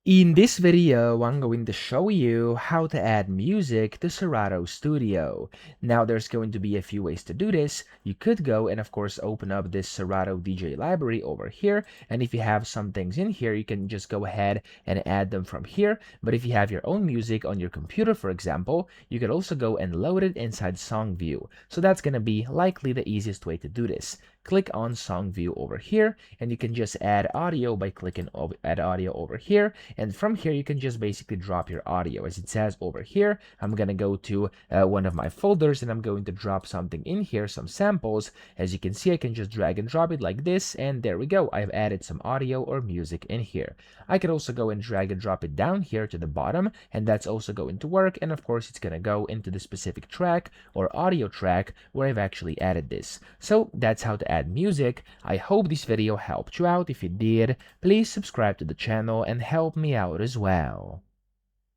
In this video, I'm going to show you how to add music to Serato Studio. Now, there's going to be a few ways to do this. You could go and of course open up this Serato DJ library over here, and if you have some things in here, you can just go ahead and add them from here. But if you have your own music on your computer, for example, you could also go and load it inside Song View. So that's going to be likely the easiest way to do this. Click on Song View over here, and you can just add audio by clicking add audio over here. And from here, you can just basically drop your audio. As it says over here, I'm going to go to one of my folders and I'm going to drop something in here, some samples. As you can see, I can just drag and drop it like this. And there we go. I've added some audio or music in here. I could also go and drag and drop it down here to the bottom, and that's also going to work. And of course, it's going to go into the specific track or audio track where I've actually added this. So that's how to add music. I hope this video helped you out. If it did, please subscribe to the channel and help me out as well.